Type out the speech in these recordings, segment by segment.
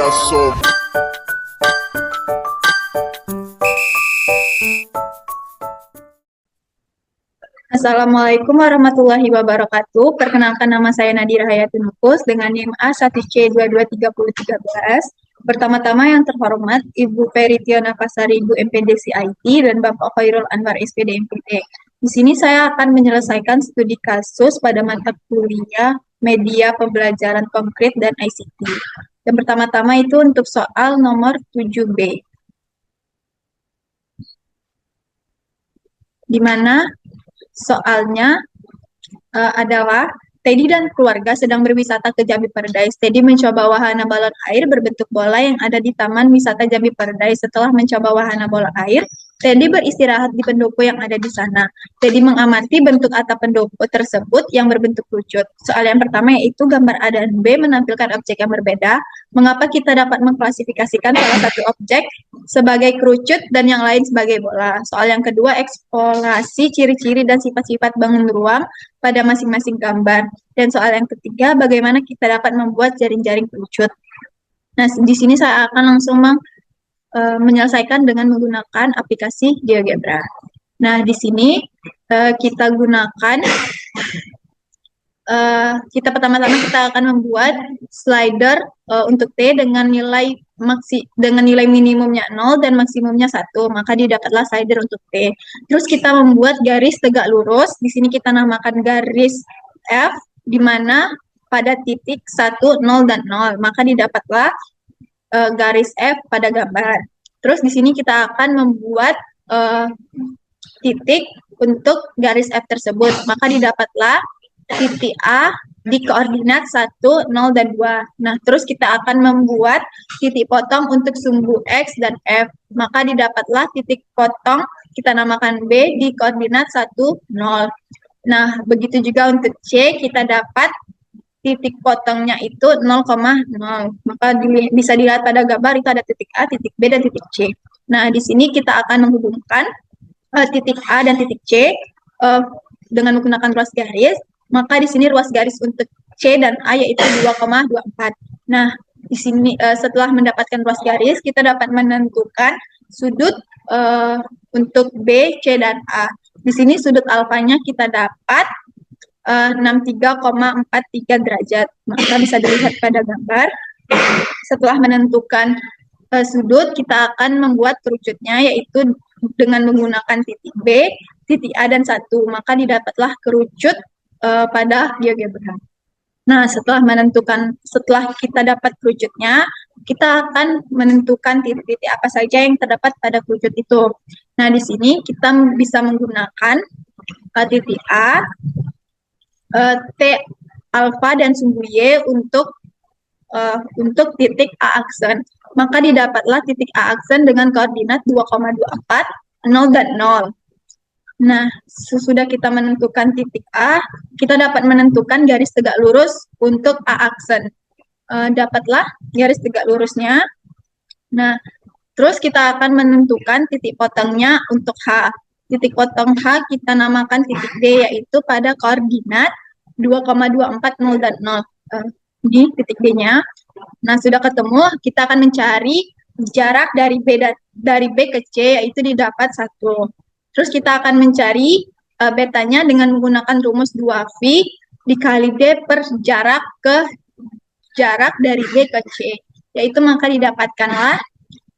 so. Assalamualaikum warahmatullahi wabarakatuh. Perkenalkan, nama saya Nadira Hayati Nufus dengan NIM A1C223013. Pertama-tama yang terhormat Ibu Peritiona Pasari, Ibu MPD CIT, dan Bapak Khairul Anwar SPD MPD. Di sini saya akan menyelesaikan studi kasus pada mata kuliah Media Pembelajaran Konkret dan ICT. Yang pertama-tama itu untuk soal nomor 7B, di mana soalnya adalah Teddy dan keluarga sedang berwisata ke Jambi Paradise. Teddy mencoba wahana balon air berbentuk bola yang ada di Taman Wisata Jambi Paradise. Setelah mencoba wahana bola air, Teddy beristirahat di pendopo yang ada di sana. Teddy mengamati bentuk atap pendopo tersebut yang berbentuk kerucut. Soal yang pertama yaitu gambar A dan B menampilkan objek yang berbeda. Mengapa kita dapat mengklasifikasikan salah satu objek sebagai kerucut dan yang lain sebagai bola? Soal yang kedua, eksplorasi ciri-ciri dan sifat-sifat bangun ruang pada masing-masing gambar. Dan soal yang ketiga, bagaimana kita dapat membuat jaring-jaring kerucut. Nah, di sini saya akan langsung menyelesaikan dengan menggunakan aplikasi GeoGebra. Nah, di sini kita gunakan, pertama-tama kita akan membuat slider untuk T dengan nilai minimumnya 0 dan maksimumnya 1, maka didapatlah slider untuk T. Terus kita membuat garis tegak lurus. Di sini kita namakan garis F, di mana pada titik 1, 0, dan 0, maka didapatlah garis F pada gambar. Terus di sini kita akan membuat titik untuk garis F tersebut, maka didapatlah titik A di koordinat 1, 0, dan 2. Nah, terus kita akan membuat titik potong untuk sumbu X dan F, maka didapatlah titik potong kita namakan B di koordinat 1, 0. Nah, begitu juga untuk C, kita dapat titik potongnya itu 0,0. Maka bisa dilihat pada gambar itu ada titik A, titik B, dan titik C. Nah, di sini kita akan menghubungkan titik A dan titik C dengan menggunakan ruas garis. Maka di sini ruas garis untuk C dan A yaitu 2,24. Nah, di sini setelah mendapatkan ruas garis, kita dapat menentukan sudut untuk B, C, dan A. Di sini sudut alfanya kita dapat 63,43 derajat. Maka bisa dilihat pada gambar. Setelah menentukan sudut, kita akan membuat kerucutnya yaitu dengan menggunakan titik B, titik A, dan 1. Maka didapatlah kerucut pada GeoGebra. Nah, setelah kita dapat kerucutnya, kita akan menentukan titik-titik apa saja yang terdapat pada kerucut itu. Nah, di sini kita bisa menggunakan titik A, T alfa, dan sumbu Y untuk titik A aksen. Maka didapatlah titik A aksen dengan koordinat 2,24, 0, dan 0. Nah, sesudah kita menentukan titik A, kita dapat menentukan garis tegak lurus untuk A aksen. Dapatlah garis tegak lurusnya. Nah, terus kita akan menentukan titik potongnya untuk H. Titik potong H kita namakan titik D, yaitu pada koordinat 2,24, 0, dan 0. Di titik D-nya. Nah, sudah ketemu, kita akan mencari jarak dari B ke C, yaitu didapat 1. Terus kita akan mencari betanya dengan menggunakan rumus 2V dikali D per jarak dari B ke C. Yaitu maka didapatkanlah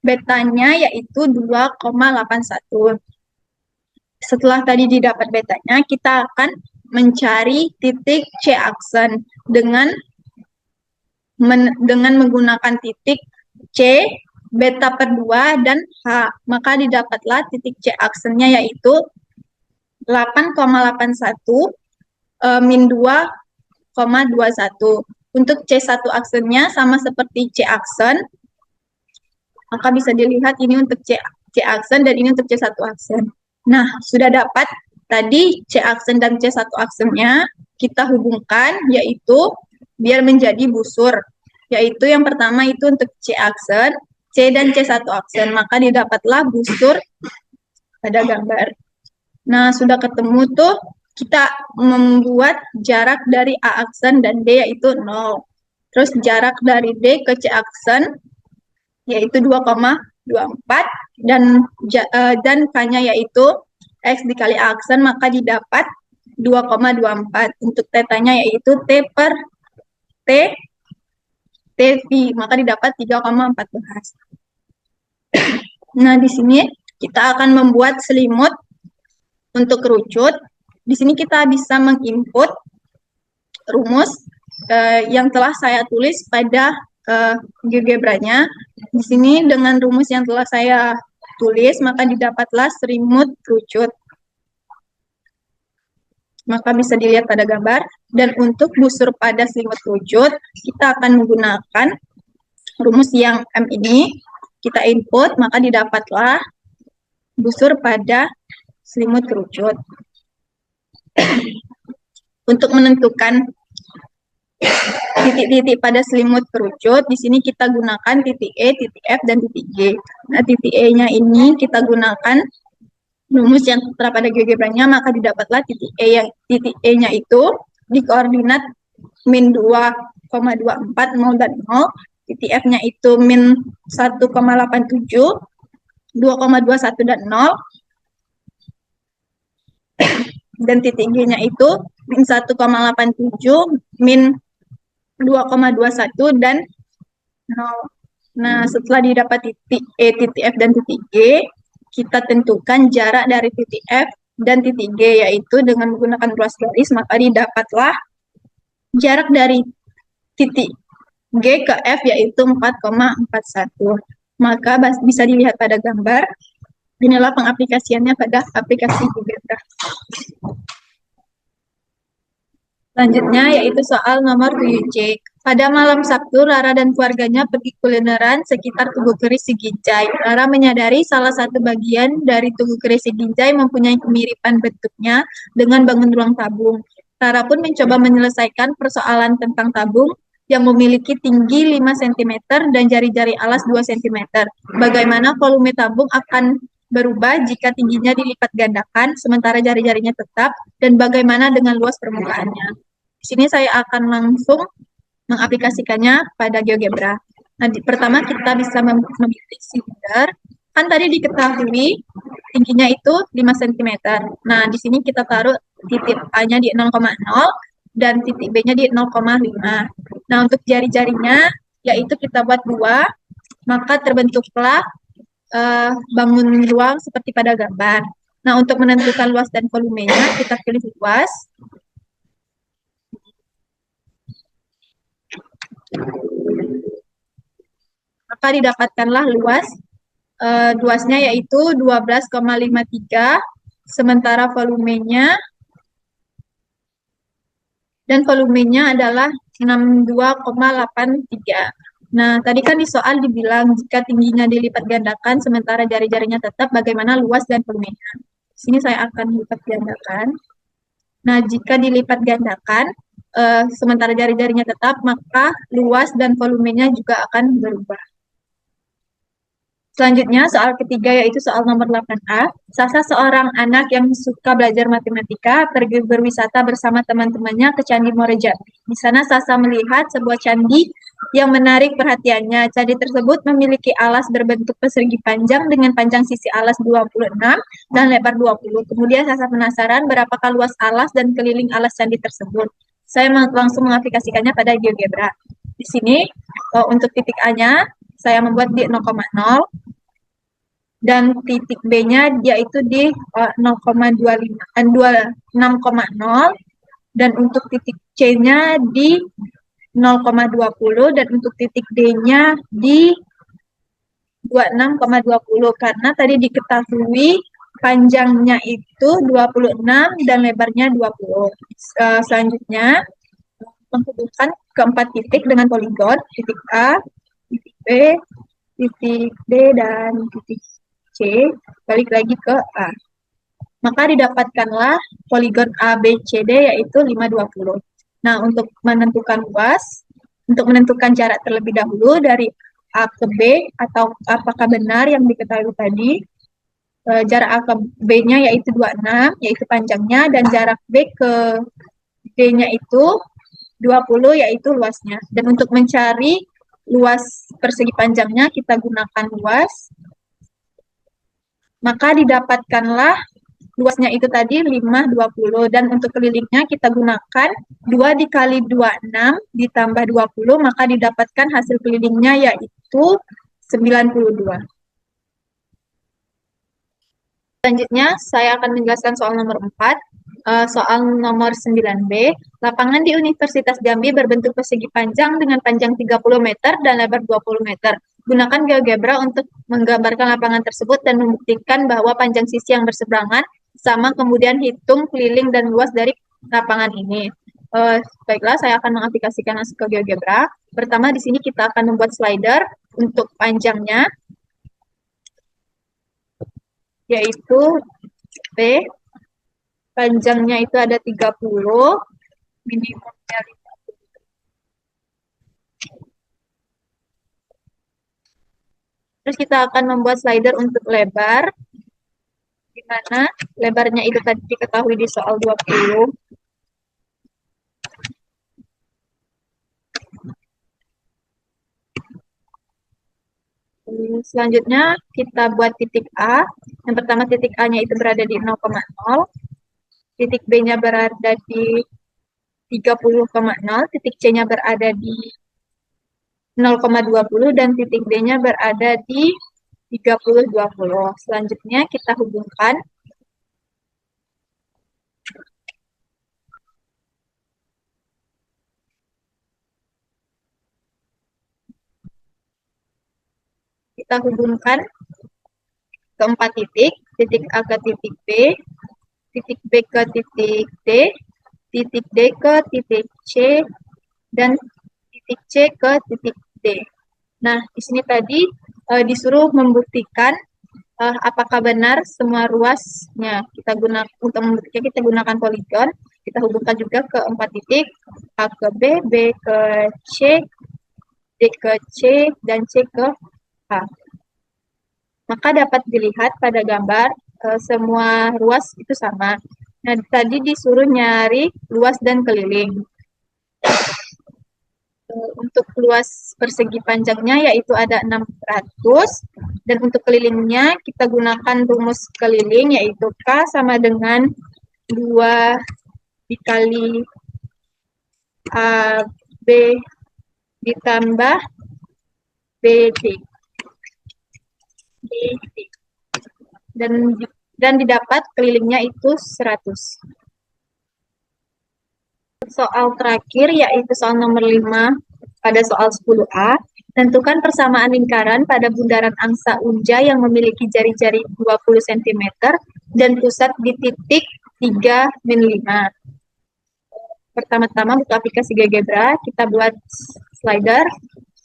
betanya yaitu 2,81. Setelah tadi didapat betanya, kita akan mencari titik C aksen dengan menggunakan titik C, beta per 2, dan H. Maka didapatlah titik C aksennya yaitu 8,81 min 2,21. Untuk C1 aksennya sama seperti C aksen. Maka bisa dilihat ini untuk C aksen dan ini untuk C1 aksen. Nah, sudah dapat tadi C aksen dan C1 aksennya, kita hubungkan yaitu biar menjadi busur. Yaitu yang pertama itu untuk C aksen, C dan C1 aksen, maka didapatlah busur pada gambar. Nah, sudah ketemu tuh, kita membuat jarak dari A aksen dan D yaitu 0. Terus jarak dari D ke C aksen yaitu 2,24 dan K-nya yaitu X dikali aksen maka didapat 2,24. Untuk tetanya yaitu T per T TV, maka didapat 3,14. Nah, di sini kita akan membuat selimut untuk kerucut. Di sini kita bisa menginput rumus yang telah saya tulis pada GeoGebra-nya. Di sini dengan rumus yang telah saya tulis, maka didapatlah selimut kerucut. Maka bisa dilihat pada gambar. Dan untuk busur pada selimut kerucut, kita akan menggunakan rumus yang M ini. Kita input, maka didapatlah busur pada selimut kerucut. Untuk menentukan titik-titik pada selimut kerucut, di sini kita gunakan titik E, titik F, dan titik G. Nah, titik E-nya ini kita gunakan rumus yang tertera pada GeoGebra-nya, maka didapatlah titik E-nya itu di koordinat min 2,24, 0, dan 0. Titik F-nya itu min 1,87, 2,21, dan 0. Dan titik G-nya itu min 1,87, min 2,21, dan 0. Nah, setelah didapat titik E, titik F, dan titik G, kita tentukan jarak dari titik F dan titik G, yaitu dengan menggunakan ruas garis, maka didapatlah jarak dari titik G ke F, yaitu 4,41. Maka bisa dilihat pada gambar. Inilah pengaplikasiannya pada aplikasi GeoGebra. Selanjutnya yaitu soal nomor 7C. Pada malam Sabtu, Rara dan keluarganya pergi kulineran sekitar Tugu Keris Siginjai. Rara menyadari salah satu bagian dari Tugu Keris Siginjai mempunyai kemiripan bentuknya dengan bangun ruang tabung. Rara pun mencoba menyelesaikan persoalan tentang tabung yang memiliki tinggi 5 cm dan jari-jari alas 2 cm. Bagaimana volume tabung akan berubah jika tingginya dilipat gandakan, sementara jari-jarinya tetap, dan bagaimana dengan luas permukaannya. Di sini saya akan langsung mengaplikasikannya pada GeoGebra. Nah, pertama kita bisa memilih silinder. Kan tadi diketahui tingginya itu 5 cm. Nah, di sini kita taruh titik A-nya di 0,0 dan titik B-nya di 0,5. Nah, untuk jari-jarinya yaitu kita buat 2, maka terbentuklah bangun ruang seperti pada gambar. Nah, untuk menentukan luas dan volumenya, kita pilih luas. Maka didapatkanlah luasnya yaitu 12,53, sementara volumenya adalah 62,83. Nah, tadi kan di soal dibilang jika tingginya dilipat gandakan sementara jari-jarinya tetap, bagaimana luas dan volumenya. Di sini saya akan lipat gandakan. Nah, jika dilipat gandakan sementara jari-jarinya tetap, maka luas dan volumenya juga akan berubah. Selanjutnya, soal ketiga yaitu soal nomor 8A. Sasa, seorang anak yang suka belajar matematika, pergi berwisata bersama teman-temannya ke Candi Morejati. Di sana Sasa melihat sebuah candi yang menarik perhatiannya. Candi tersebut memiliki alas berbentuk persegi panjang dengan panjang sisi alas 26 dan lebar 20. Kemudian Sasa penasaran berapakah luas alas dan keliling alas candi tersebut. Saya langsung mengaplikasikannya pada GeoGebra. Di sini untuk titik A-nya saya membuat di 0,0 dan titik B-nya yaitu di 0,25 6,0 dan untuk titik C-nya di 0,20 dan untuk titik D-nya di 26,20 karena tadi diketahui panjangnya itu 26 dan lebarnya 20. Selanjutnya menghubungkan keempat titik dengan poligon, titik A, titik B, titik D, dan titik C, balik lagi ke A. Maka didapatkanlah poligon A, B, C, D yaitu 5,20. Nah, untuk menentukan luas, untuk menentukan jarak terlebih dahulu dari A ke B atau apakah benar yang diketahui tadi, jarak A ke B-nya yaitu 26, yaitu panjangnya, dan jarak B ke D-nya itu 20, yaitu luasnya. Dan untuk mencari luas persegi panjangnya kita gunakan luas, maka didapatkanlah luasnya itu tadi 5, 20. Dan untuk kelilingnya kita gunakan 2 dikali 26 ditambah 20, maka didapatkan hasil kelilingnya yaitu 92. Selanjutnya, saya akan menjelaskan soal nomor 4. Soal nomor 9B, lapangan di Universitas Jambi berbentuk persegi panjang dengan panjang 30 meter dan lebar 20 meter. Gunakan GeoGebra untuk menggambarkan lapangan tersebut dan membuktikan bahwa panjang sisi yang berseberangan sama, kemudian hitung keliling dan luas dari lapangan ini. Baiklah, saya akan mengaplikasikan langsung ke GeoGebra. Pertama, di sini kita akan membuat slider untuk panjangnya, yaitu P. Panjangnya itu ada 30, minimumnya 50. Terus kita akan membuat slider untuk lebar, di mana lebarnya itu tadi diketahui di soal 20. Selanjutnya kita buat titik A. Yang pertama titik A-nya itu berada di 0,0, titik B-nya berada di 30,0, titik C-nya berada di 0,20, dan titik D-nya berada di 30,20. Selanjutnya kita hubungkan. Kita hubungkan keempat titik, titik A ke titik B, titik B ke titik D, titik D ke titik C, dan titik C ke titik D. Nah, di sini tadi disuruh membuktikan apakah benar semua ruasnya. Kita gunakan untuk membuktikan, kita gunakan poligon. Kita hubungkan juga ke empat titik, A ke B, B ke C, D ke C, dan C ke A. Maka dapat dilihat pada gambar semua ruas itu sama. Nah, tadi disuruh nyari luas dan keliling. Untuk luas persegi panjangnya yaitu ada 600, dan untuk kelilingnya kita gunakan rumus keliling yaitu K sama dengan 2 dikali AB ditambah BD. Dan didapat kelilingnya itu 100. Soal terakhir yaitu soal nomor 5 pada soal 10A. Tentukan persamaan lingkaran pada bundaran angsa Unja yang memiliki jari-jari 20 cm dan pusat di titik 3-5. Pertama-tama buka aplikasi GeoGebra, kita buat slider.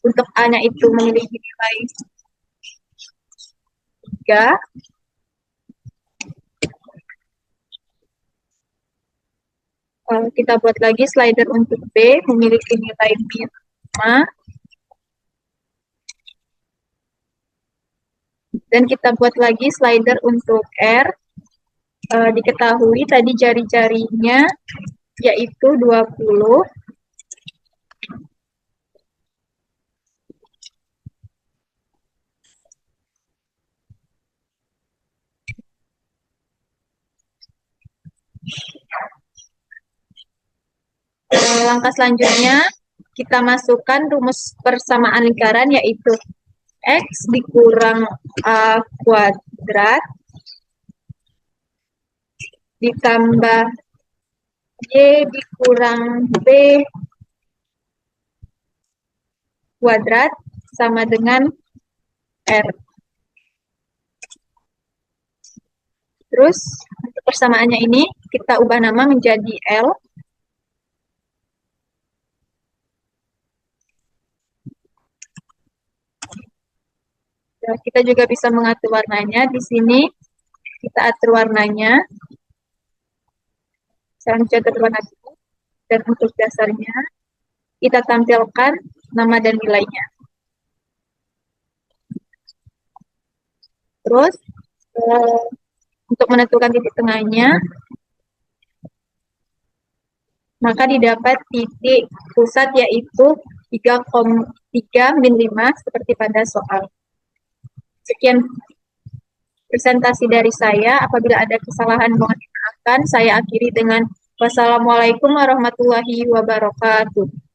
Untuk A-nya itu memiliki nilai 3. Kita buat lagi slider untuk B, memiliki nilai 5. Dan kita buat lagi slider untuk R. Diketahui tadi jari-jarinya yaitu 20. Langkah selanjutnya kita masukkan rumus persamaan lingkaran yaitu X dikurang A kuadrat ditambah Y dikurang B kuadrat sama dengan R. Terus untuk persamaannya ini kita ubah nama menjadi L. Kita juga bisa mengatur warnanya. Di sini kita atur warnanya. Saya mencatat warna biru. Dan untuk dasarnya kita tampilkan nama dan nilainya. Terus untuk menentukan titik tengahnya, maka didapat titik pusat yaitu 3 min 5 seperti pada soal. Sekian presentasi dari saya. Apabila ada kesalahan mohon dimaafkan. Saya akhiri dengan wassalamualaikum warahmatullahi wabarakatuh.